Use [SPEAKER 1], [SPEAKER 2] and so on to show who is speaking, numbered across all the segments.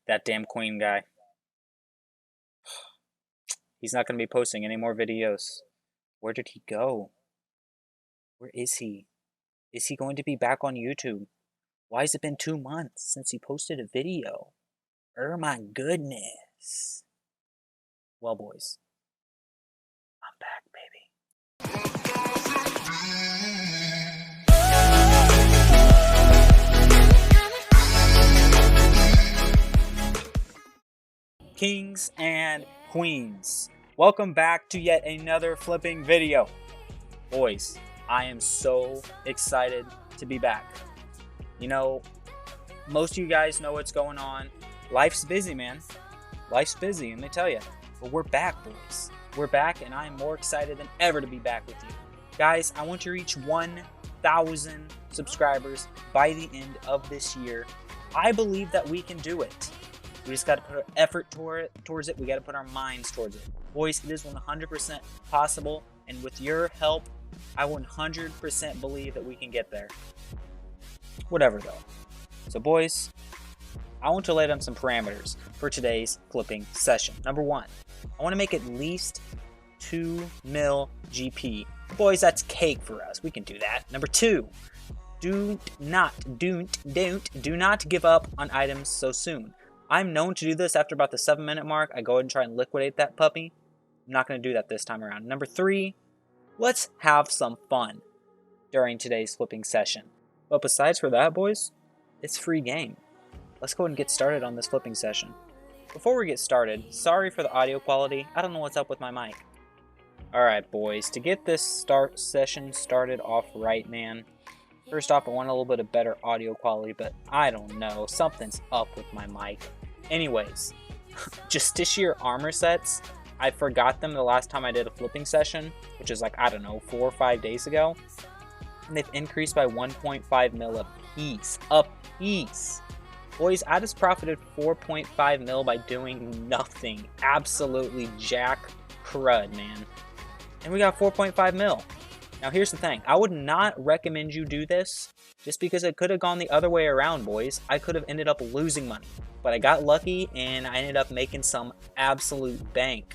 [SPEAKER 1] That damn Queen guy. He's not going to be posting any more videos. Where did he go? Where is he? Is he going to be back on YouTube? Why has it been 2 months since he posted a video? Oh my goodness. Well, boys, I'm back, baby. Kings and queens, welcome back to yet another flipping video. Boys, I am so excited to be back. You know, most of you guys know what's going on. Life's busy, man. Life's busy, let me tell you. But we're back, boys. We're back, and I am more excited than ever to be back with you. Guys, I want to reach 1,000 subscribers by the end of this year. I believe that we can do it. We just got to put our effort towards it. We got to put our minds towards it. Boys, it is 100% possible, and with your help, I 100% believe that we can get there. Whatever, though. So, boys, I want to lay down some parameters for today's flipping session. Number one, I want to make at least 2 mil GP. Boys, that's cake for us. We can do that. Number two, do not give up on items so soon. I'm known to do this after about the 7-minute mark. I go ahead and try and liquidate that puppy. I'm not going to do that this time around. Number three, let's have some fun during today's flipping session. But besides for that, boys, it's free game. Let's go ahead and get started on this flipping session. Before we get started, sorry for the audio quality. I don't know what's up with my mic. Alright, boys, to get this session started off right, man, first off, I want a little bit of better audio quality, but I don't know. Something's up with my mic. Anyways, Justiciar armor sets, I forgot them the last time I did a flipping session, which is like, I don't know, 4 or 5 days ago. And they've increased by 1.5 mil a piece. A piece! Boys, I just profited 4.5 mil by doing nothing. Absolutely jack crud, man. And we got 4.5 mil. Now here's the thing, I would not recommend you do this just because it could have gone the other way around, boys. I could have ended up losing money, but I got lucky and I ended up making some absolute bank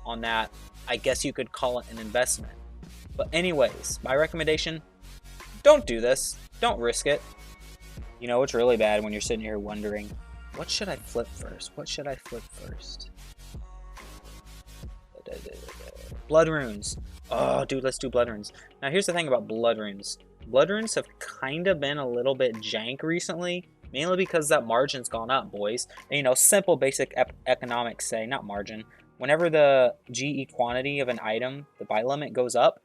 [SPEAKER 1] on that. I guess you could call it an investment. But anyways, my recommendation, don't do this. Don't risk it. You know, it's really bad when you're sitting here wondering, what should I flip first? What should I flip first? Blood runes. Oh, dude, let's do blood runes. Now, here's the thing about blood runes. Blood runes have kind of been a little bit jank recently, mainly because that margin's gone up, boys. And, you know, simple, basic economics say, not margin. Whenever the GE quantity of an item, the buy limit goes up,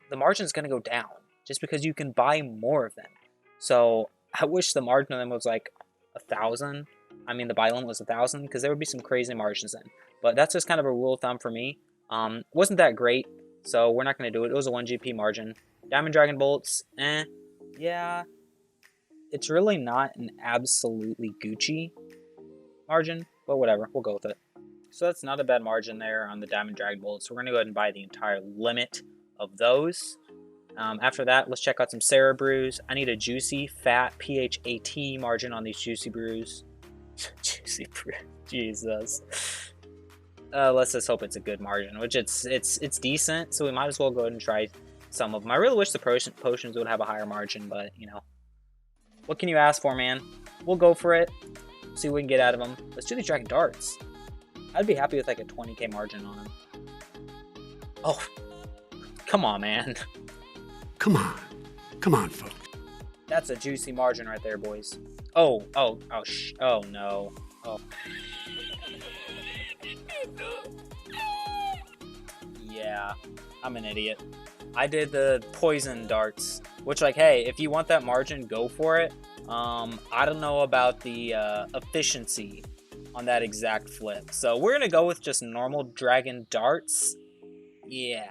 [SPEAKER 1] the margin's going to go down, just because you can buy more of them. So, I wish the margin of them was like 1,000. I mean, the buy limit was 1,000, because there would be some crazy margins then. But that's just kind of a rule of thumb for me. Wasn't that great, so we're not going to do it. It was a 1 GP margin. Diamond Dragon Bolts, yeah. It's really not an absolutely Gucci margin, but whatever, we'll go with it. So that's not a bad margin there on the Diamond Dragon Bolts. So we're going to go ahead and buy the entire limit of those. After that, let's check out some Sarah brews. I need a juicy, fat, PHAT margin on these juicy brews. Juicy brew, Jesus. Let's just hope it's a good margin, which it's decent, so we might as well go ahead and try some of them. I really wish the potions would have a higher margin, but, you know, what can you ask for, man? We'll go for it, see what we can get out of them. Let's do these Dragon Darts. I'd be happy with, like, a 20k margin on them. Oh, come on, man.
[SPEAKER 2] Come on, folks.
[SPEAKER 1] That's a juicy margin right there, boys. Oh, no. Oh. Yeah, I'm an idiot. I did the poison darts, which, like, hey, if you want that margin, go for it. I don't know about the efficiency on that exact flip. So we're gonna go with just normal dragon darts. Yeah.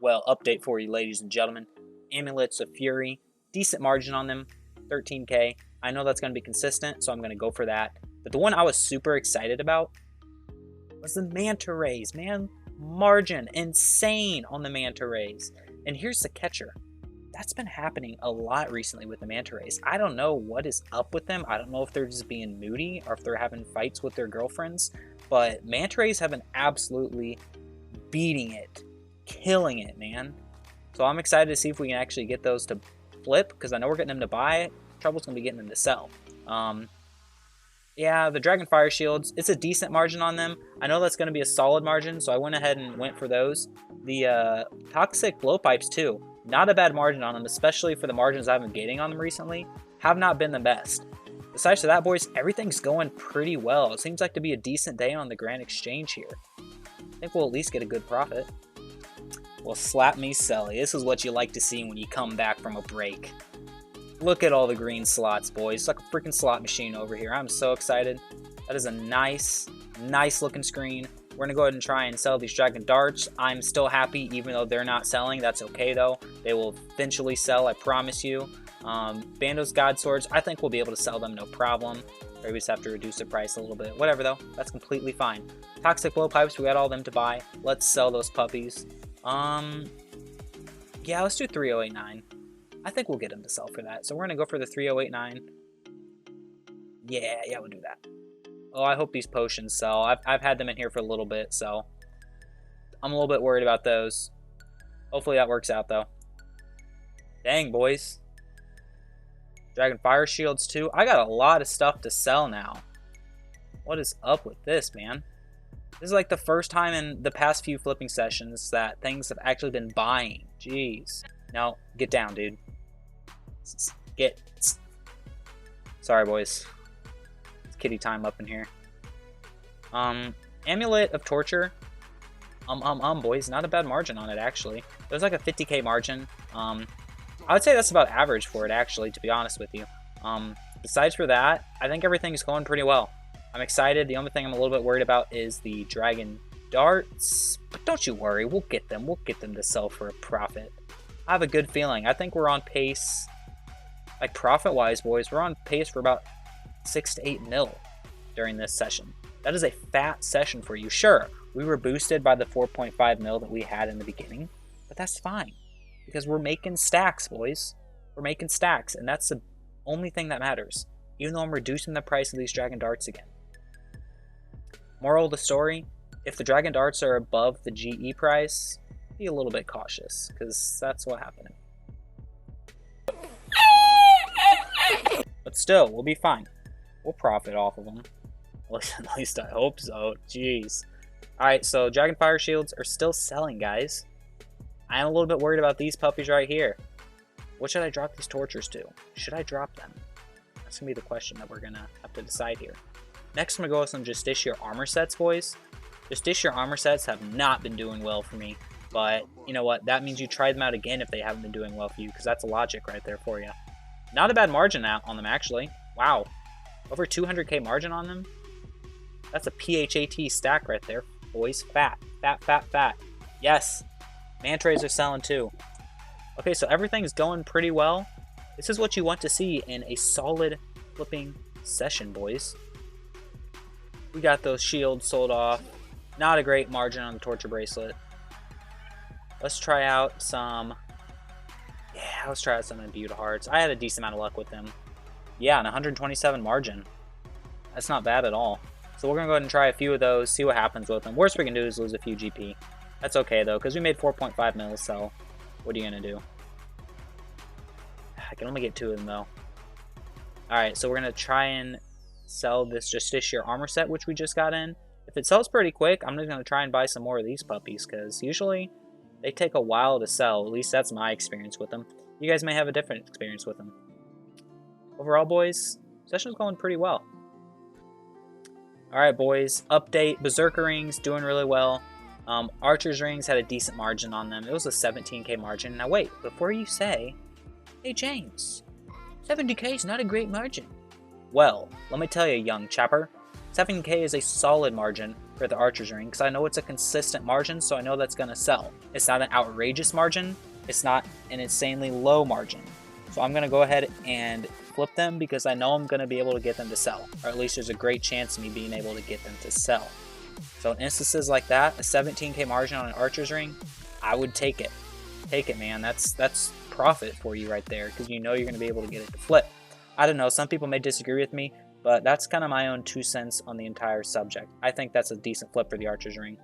[SPEAKER 1] Well, update for you, ladies and gentlemen. Amulets of Fury, decent margin on them, 13k. I know that's gonna be consistent, so I'm gonna go for that. But the one I was super excited about was the Manta Rays, man. Margin, insane on the Manta Rays. And here's the catcher. That's been happening a lot recently with the manta rays. I don't know what is up with them. I don't know if they're just being moody or if they're having fights with their girlfriends, but manta rays have been absolutely beating it, killing it, man. So I'm excited to see if we can actually get those to flip, because I know we're getting them to buy. Trouble's going to be getting them to sell. Yeah, the Dragon Fire Shields, it's a decent margin on them. I know that's going to be a solid margin, so I went ahead and went for those. The Toxic Blowpipes, too. Not a bad margin on them, especially for the margins I've been getting on them recently. Have not been the best. Besides that, boys, everything's going pretty well. It seems like to be a decent day on the Grand Exchange here. I think we'll at least get a good profit. Well, slap me silly. This is what you like to see when you come back from a break. Look at all the green slots, boys. It's like a freaking slot machine over here. I'm so excited. That is a nice looking screen. We're going to go ahead and try and sell these Dragon Darts. I'm still happy, even though they're not selling. That's okay, though. They will eventually sell, I promise you. Bandos God Swords, I think we'll be able to sell them, no problem. Or we just have to reduce the price a little bit. Whatever, though. That's completely fine. Toxic Blowpipes, we got all of them to buy. Let's sell those puppies. Yeah, let's do 3089. I think we'll get them to sell for that. So we're going to go for the 3089. Yeah, we'll do that. Oh, I hope these potions sell. I've had them in here for a little bit, so I'm a little bit worried about those. Hopefully that works out, though. Dang, boys. Dragon Fire Shields, too. I got a lot of stuff to sell now. What is up with this, man? This is like the first time in the past few flipping sessions that things have actually been buying. Jeez. No, get down, dude. Get. Sorry, boys. It's kitty time up in here. Amulet of Torture. Boys. Not a bad margin on it, actually. There's like a 50k margin. I would say that's about average for it, actually, to be honest with you. Besides for that, I think everything is going pretty well. I'm excited. The only thing I'm a little bit worried about is the Dragon Darts. But don't you worry. We'll get them. We'll get them to sell for a profit. I have a good feeling. I think we're on pace, like profit-wise, boys, we're on pace for about 6 to 8 mil during this session. That is a fat session for you. Sure, we were boosted by the 4.5 mil that we had in the beginning, but that's fine because we're making stacks, boys. We're making stacks, and that's the only thing that matters, even though I'm reducing the price of these Dragon Darts again. Moral of the story, if the Dragon Darts are above the GE price, be a little bit cautious, because that's what happened. But still, we'll be fine. We'll profit off of them. At least I hope so. Jeez. Alright, so Dragon Fire Shields are still selling, guys. I am a little bit worried about these puppies right here. What should I drop these tortures to? Should I drop them? That's going to be the question that we're going to have to decide here. Next, I'm going to go with some Justiciar armor sets, boys. Justiciar armor sets have not been doing well for me. But, you know what? That means you try them out again if they haven't been doing well for you, because that's logic right there for you. Not a bad margin out on them, actually. Wow. Over 200k margin on them? That's a PHAT stack right there, boys. Fat. Fat, fat, fat. Yes. Manta rays are selling too. Okay, so everything's going pretty well. This is what you want to see in a solid flipping session, boys. We got those shields sold off. Not a great margin on the torture bracelet. Let's try out some... Yeah, let's try out some Imbued Hearts. I had a decent amount of luck with them. Yeah, an 127 margin. That's not bad at all. So we're going to go ahead and try a few of those, see what happens with them. Worst we can do is lose a few GP. That's okay, though, because we made 4.5 mils, so what are you going to do? I can only get 2 of them, though. Alright, so we're going to try and sell this Justiciar armor set, which we just got in. If it sells pretty quick, I'm just going to try and buy some more of these puppies, because usually they take a while to sell. At least that's my experience with them. You guys may have a different experience with them. Overall, boys, session's going pretty well. Alright, boys, update. Berserker rings doing really well. Archer's rings had a decent margin on them. It was a 17k margin. Now wait, before you say, hey James, 70k is not a great margin. Well, let me tell you, young chapper, 7k is a solid margin for the Archer's ring because I know it's a consistent margin, so I know that's going to sell. It's not an outrageous margin. It's not an insanely low margin. So I'm going to go ahead and flip them because I know I'm going to be able to get them to sell. Or at least there's a great chance of me being able to get them to sell. So in instances like that, a 17k margin on an Archer's ring, I would take it. Take it, man. That's profit for you right there because you know you're going to be able to get it to flip. I don't know. Some people may disagree with me, but that's kind of my own 2 cents on the entire subject. I think that's a decent flip for the Archer's Ring.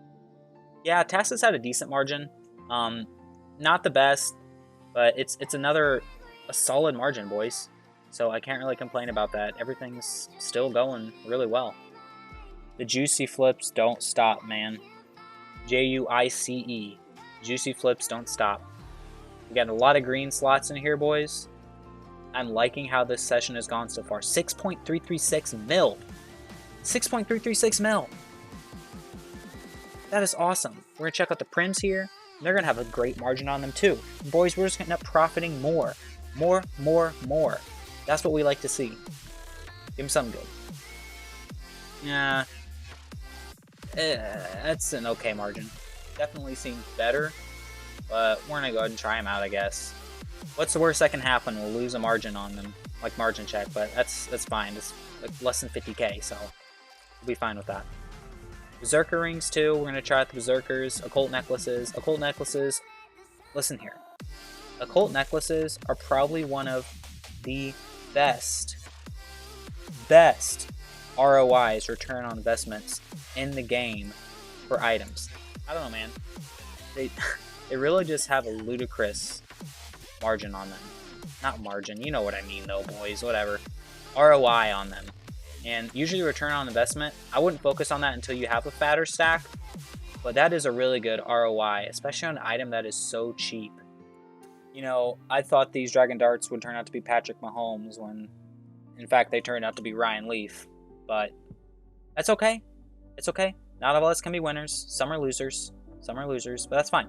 [SPEAKER 1] Yeah, Tassa's had a decent margin. Not the best, but it's a solid margin, boys. So I can't really complain about that. Everything's still going really well. The juicy flips don't stop, man. Juice. Juicy flips don't stop. We got a lot of green slots in here, boys. I'm liking how this session has gone so far. 6.336 mil. 6.336 mil. That is awesome. We're going to check out the prints here. They're going to have a great margin on them too. Boys, we're just going to end up profiting more. More. That's what we like to see. Give them something good. Yeah. That's an okay margin. Definitely seems better. But we're going to go ahead and try them out, I guess. What's the worst that can happen? We'll lose a margin on them. Like margin check, but that's fine. It's like less than 50k, so we'll be fine with that. Berserker rings too. We're going to try out the Berserkers. Occult necklaces. Occult necklaces. Listen here. Occult necklaces are probably one of the best ROIs, return on investments, in the game for items. I don't know, man. They really just have a ludicrous margin on them. Not margin, you know what I mean though, boys. Whatever. ROI on them. And usually return on investment, I wouldn't focus on that until you have a fatter stack. But that is a really good ROI, especially on an item that is so cheap. You know, I thought these Dragon Darts would turn out to be Patrick Mahomes when, in fact, they turned out to be Ryan Leaf. But that's okay. It's okay. Not all of us can be winners. Some are losers. Some are losers, but that's fine.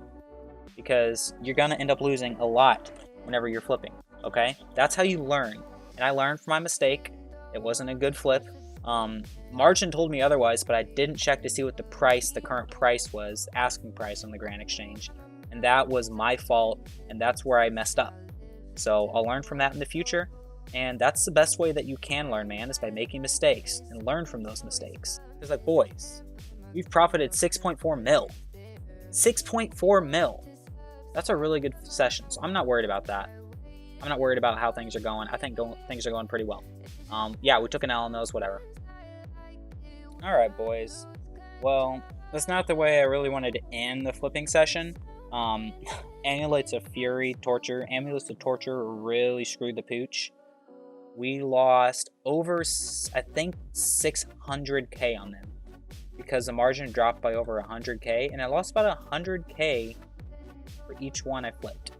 [SPEAKER 1] Because you're going to end up losing a lot whenever you're flipping, okay? That's how you learn. And I learned from my mistake. It wasn't a good flip. Margin told me otherwise, but I didn't check to see what the current price was, asking price on the Grand Exchange. And that was my fault, and that's where I messed up. So I'll learn from that in the future, and that's the best way that you can learn, man, is by making mistakes and learn from those mistakes. Because, like, boys, we've profited 6.4 mil. 6.4 mil. That's a really good session, so I'm not worried about that. I'm not worried about how things are going. I think things are going pretty well. Yeah, we took an L on those, whatever. Alright, boys. Well, that's not the way I really wanted to end the flipping session. Amulets of Fury, Torture. Amulets of Torture really screwed the pooch. We lost over, I think, 600k on them. Because the margin dropped by over 100k. And I lost about 100k for each one I flipped.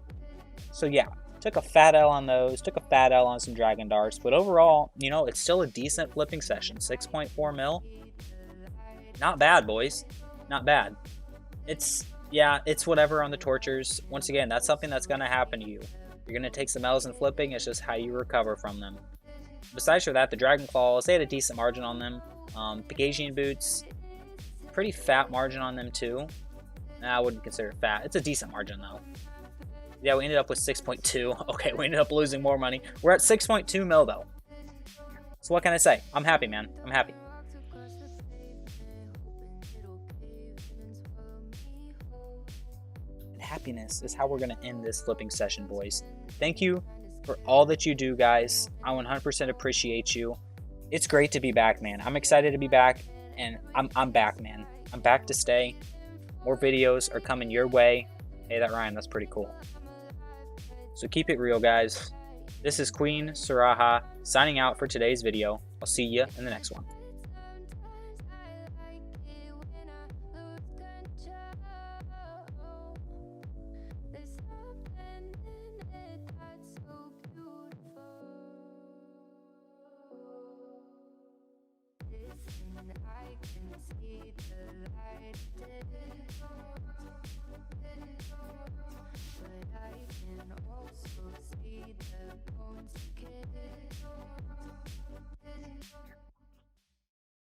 [SPEAKER 1] So yeah. Took a fat L on those, took a fat L on some Dragon Darts, but overall, you know, it's still a decent flipping session. 6.4 mil. Not bad, boys. Not bad. It's whatever on the Tortures. Once again, that's something that's going to happen to you. You're going to take some L's in flipping, it's just how you recover from them. Besides for that, the Dragon Claws, they had a decent margin on them. Pegasian Boots, pretty fat margin on them too. Nah, I wouldn't consider it fat. It's a decent margin though. Yeah, we ended up with 6.2. Okay, we ended up losing more money. We're at 6.2 mil, though. So what can I say? I'm happy, man. I'm happy. And happiness is how we're going to end this flipping session, boys. Thank you for all that you do, guys. I 100% appreciate you. It's great to be back, man. I'm excited to be back, and I'm back, man. I'm back to stay. More videos are coming your way. Hey, that rhyme, that's pretty cool. So keep it real, guys. This is Queen Saraha signing out for today's video. I'll see you in the next one.